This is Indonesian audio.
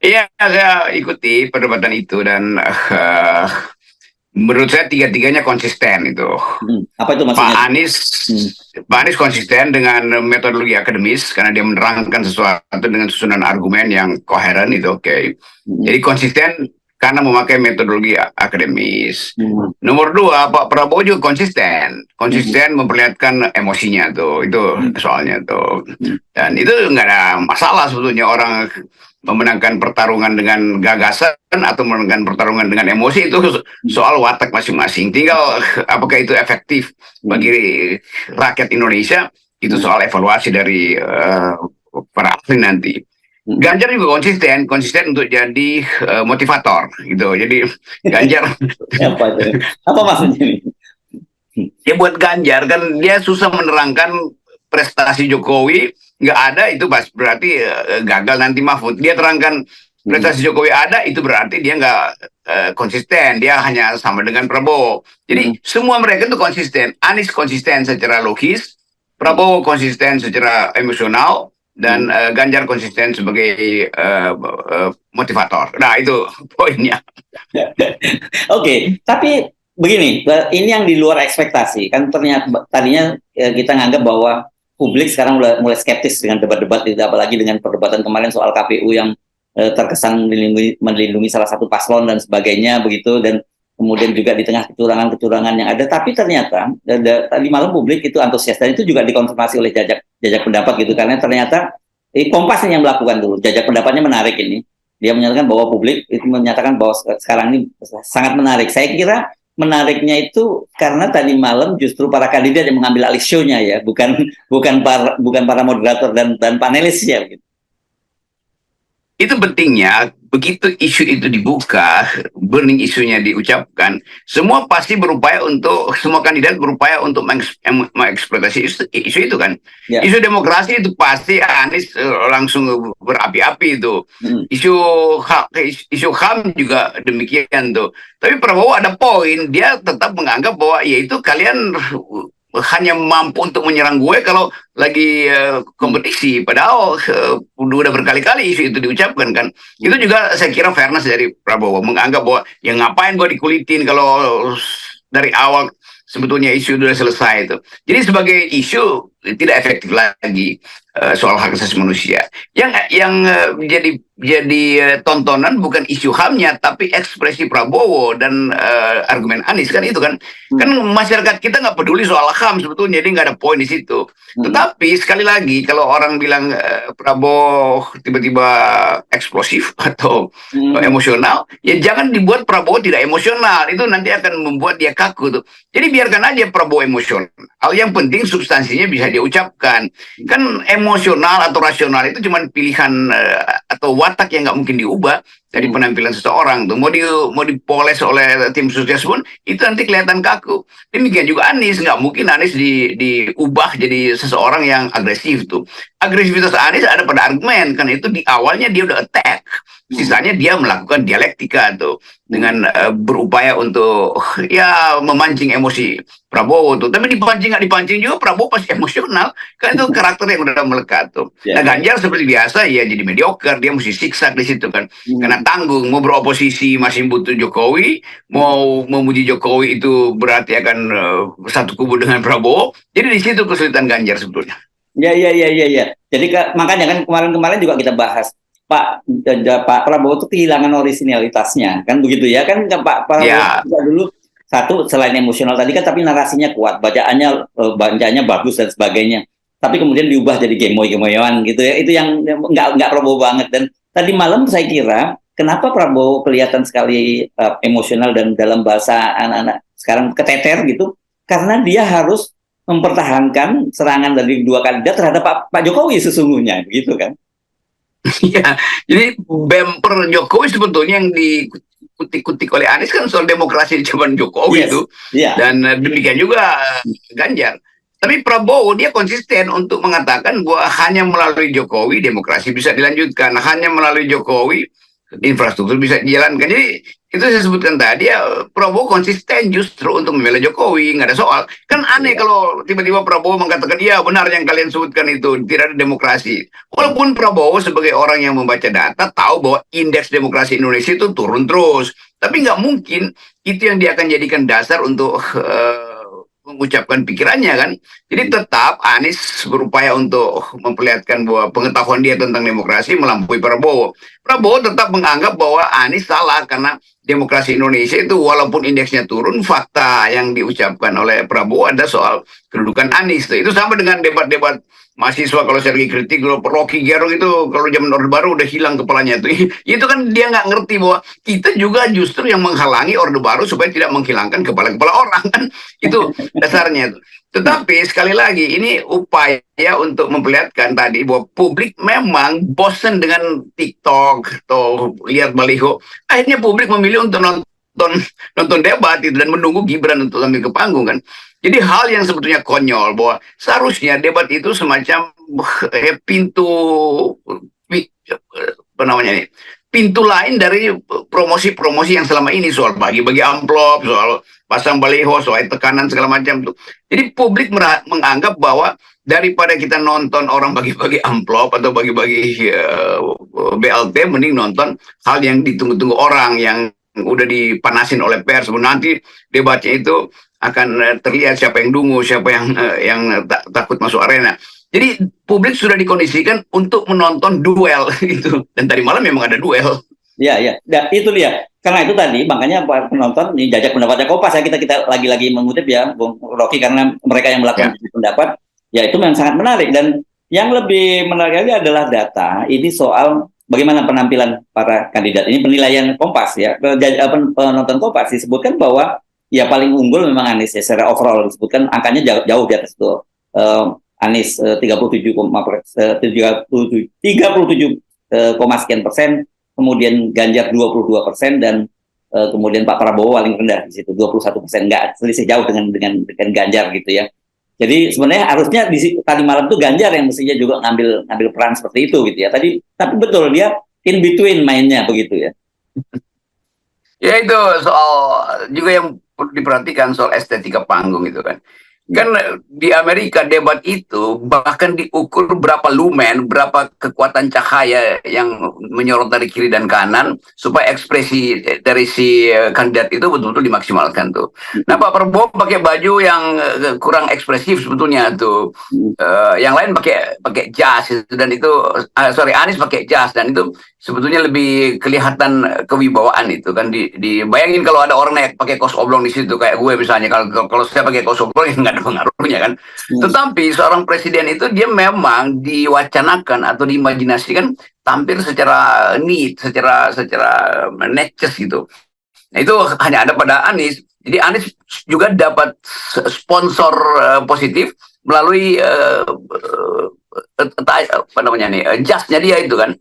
Iya, saya ikuti perdebatan itu dan menurut saya tiga-tiganya konsisten itu. Apa itu Pak maksudnya? Anies, Hmm. Pak Anies konsisten dengan metodologi akademis karena dia menerangkan sesuatu dengan susunan argumen yang koheren itu oke. Hmm. Jadi konsisten karena memakai metodologi akademis. Hmm. Nomor dua, Pak Prabowo juga konsisten, Hmm. konsisten memperlihatkan emosinya tuh, itu Hmm. soalnya tuh. Hmm. Dan itu nggak ada masalah sebetulnya orang memenangkan pertarungan dengan gagasan atau memenangkan pertarungan dengan emosi itu soal watak masing-masing. Tinggal apakah itu efektif bagi Hmm. rakyat Indonesia itu Hmm. soal evaluasi dari para ahli nanti. Hmm. Ganjar juga konsisten, konsisten untuk jadi motivator gitu. Jadi Ganjar Apa itu? Apa maksudnya ini? ya buat Ganjar kan dia susah menerangkan prestasi Jokowi nggak ada itu berarti gagal nanti Mahfud. Dia terangkan Hmm. prestasi Jokowi ada itu berarti dia nggak konsisten. Dia hanya sama dengan Prabowo. Hmm. Jadi semua mereka itu konsisten. Anies konsisten secara logis, Hmm. Prabowo konsisten secara emosional, dan Hmm. Ganjar konsisten sebagai motivator. Nah itu poinnya. Oke, tapi begini, ini yang di luar ekspektasi kan ternyata tadinya kita nganggap bahwa publik sekarang mulai skeptis dengan debat-debat itu, apalagi dengan perdebatan kemarin soal KPU yang terkesan melindungi salah satu paslon dan sebagainya begitu, dan kemudian juga di tengah kecurangan-kecurangan yang ada, tapi ternyata tadi malam publik itu antusias dan itu juga dikonfirmasi oleh jajak pendapat gitu, karena ternyata Kompas yang melakukan dulu jajak pendapatnya menarik ini. Dia menyatakan bahwa publik itu menyatakan bahwa sekarang ini sangat menarik. Saya kira menariknya itu karena tadi malam justru para kandidat yang mengambil alih show-nya ya, bukan para moderator dan panelis ya. Gitu. Itu pentingnya begitu isu itu dibuka, burning isunya diucapkan, semua kandidat berupaya untuk mengeksploitasi isu itu kan. Ya. Isu demokrasi itu pasti Anies langsung berapi-api itu. Hmm. Isu HAM juga demikian tuh. Tapi Prabowo ada poin, dia tetap menganggap bahwa ya itu kalian hanya mampu untuk menyerang gue kalau lagi kompetisi, padahal udah berkali-kali isu itu diucapkan kan. Itu juga saya kira fairness dari Prabowo menganggap bahwa ya ngapain gue dikulitin kalau dari awal sebetulnya isu sudah selesai itu. Jadi sebagai isu tidak efektif lagi soal hak asasi manusia. Yang jadi tontonan bukan isu HAM-nya tapi ekspresi Prabowo dan argumen Anies kan itu kan. Kan masyarakat kita nggak peduli soal HAM sebetulnya, jadi nggak ada poin di situ. Tetapi sekali lagi kalau orang bilang Prabowo tiba-tiba eksplosif atau emosional, ya jangan dibuat Prabowo tidak emosional. Itu nanti akan membuat dia kaku tuh. Jadi biarkan aja Prabowo emosional. Yang penting substansinya bisa diucapkan. Kan emosional atau rasional itu cuma pilihan atau watak yang nggak mungkin diubah dari penampilan seseorang tuh. Mau dipoles oleh tim sukses pun itu nanti kelihatan kaku. Demikian juga Anies, nggak mungkin Anies diubah jadi seseorang yang agresif tuh. Agresivitas Anies ada pada argumen, kan itu di awalnya dia udah attack. Sisanya dia melakukan dialektika tuh dengan berupaya untuk ya memancing emosi Prabowo tuh. Tapi dipancing nggak dipancing juga Prabowo pasti emosional. Kan itu karakter yang udah melekat tuh. Nah Ganjar seperti biasa ya jadi mediocre, dia mesti siksak di situ kan. Karena tanggung, mau beroposisi masih butuh Jokowi, mau memuji Jokowi itu berarti akan satu kubu dengan Prabowo. Jadi di situ kesulitan Ganjar sebetulnya. Ya. Jadi makanya kan kemarin juga kita bahas Pak Prabowo itu kehilangan orisinalitasnya kan begitu ya kan Pak Prabowo juga dulu satu selain emosional tadi kan tapi narasinya kuat, bacaannya bagus dan sebagainya. Tapi kemudian diubah jadi gemoy-gemoyan gitu ya. Itu yang nggak Prabowo banget. Dan tadi malam saya kira kenapa Prabowo kelihatan sekali emosional dan dalam bahasa anak-anak sekarang keteter gitu karena dia harus mempertahankan serangan dari dua kandidat terhadap Pak Jokowi sesungguhnya gitu kan. Iya, jadi bumper Jokowi sebetulnya yang dikutik-kutik oleh Anies kan soal demokrasi di zaman Jokowi itu. Dan demikian juga Ganjar. Tapi Prabowo dia konsisten untuk mengatakan bahwa hanya melalui Jokowi demokrasi bisa dilanjutkan. Hanya melalui Jokowi infrastruktur bisa dijalankan. Jadi itu saya sebutkan tadi ya, Prabowo konsisten justru untuk membela Jokowi, nggak ada soal. Kan aneh kalau tiba-tiba Prabowo mengatakan iya benar yang kalian sebutkan itu tidak ada demokrasi. Walaupun Prabowo sebagai orang yang membaca data tahu bahwa indeks demokrasi Indonesia itu turun terus, tapi nggak mungkin itu yang dia akan jadikan dasar untuk mengucapkan pikirannya kan. Jadi tetap Anies berupaya untuk memperlihatkan bahwa pengetahuan dia tentang demokrasi melampaui Prabowo. Prabowo tetap menganggap bahwa Anies salah karena demokrasi Indonesia itu walaupun indeksnya turun, fakta yang diucapkan oleh Prabowo ada soal kedudukan Anies. Itu sama dengan debat-debat mahasiswa kalau saya lagi kritik, kalau Rocky Gerung itu kalau zaman Orde Baru udah hilang kepalanya tuh. Itu kan dia nggak ngerti bahwa kita juga justru yang menghalangi Orde Baru supaya tidak menghilangkan kepala-kepala orang kan. Itu dasarnya. Tetapi sekali lagi ini upaya untuk memperlihatkan tadi bahwa publik memang bosan dengan TikTok atau lihat baliho. Akhirnya publik memilih untuk nonton debat itu dan menunggu Gibran untuk tampil ke panggung kan. Jadi hal yang sebetulnya konyol bahwa seharusnya debat itu semacam pintu apa namanya nih, pintu lain dari promosi-promosi yang selama ini soal bagi-bagi amplop, soal pasang baliho, soal tekanan segala macam tuh. Jadi publik menganggap bahwa daripada kita nonton orang bagi-bagi amplop atau bagi-bagi BLT, mending nonton hal yang ditunggu-tunggu orang yang udah dipanasin oleh pers. Nanti debatnya itu akan terlihat siapa yang dungu, siapa yang takut masuk arena. Jadi publik sudah dikondisikan untuk menonton duel itu. Dan tadi malam memang ada duel. Ya, ya. Dan itu dia. Karena itu tadi makanya penonton ini jajak pendapatnya Kompas ya, kita lagi-lagi mengutip ya Bung Rocky, karena mereka yang melakukan pendapat ya itu memang sangat menarik. Dan yang lebih menarik lagi adalah data ini soal bagaimana penampilan para kandidat. Ini penilaian Kompas ya. Penonton Kompas disebutkan bahwa ya paling unggul memang Anies ya, secara overall disebutkan angkanya jauh di atas itu. Anies 37,37 sekian persen, kemudian Ganjar 22% dan kemudian Pak Prabowo paling rendah di situ 21%, nggak selisih jauh dengan Ganjar gitu ya. Jadi sebenarnya harusnya tadi malam tuh Ganjar yang mestinya juga ngambil peran seperti itu gitu ya. Tapi betul dia in between mainnya begitu ya. Ya itu soal juga yang perlu diperhatikan soal estetika panggung itu kan. Kan di Amerika debat itu bahkan diukur berapa lumen, berapa kekuatan cahaya yang menyorot dari kiri dan kanan supaya ekspresi dari si kandidat itu betul-betul dimaksimalkan tuh. Nah Pak Prabowo pakai baju yang kurang ekspresif sebetulnya tuh. Yang lain pakai jas dan itu Anies pakai jas dan itu sebetulnya lebih kelihatan kewibawaan itu kan. Dibayangin kalau ada orang naik pakai kaos oblong di situ kayak gue misalnya, kalau saya pakai kaos oblong ya nggak ada pengaruhnya kan. Tetapi seorang presiden itu dia memang diwacanakan atau diimajinasikan tampil secara neat, secara neces gitu. Nah, itu hanya ada pada Anies. Jadi Anies juga dapat sponsor positif melalui apa namanya nih, jasnya dia itu kan.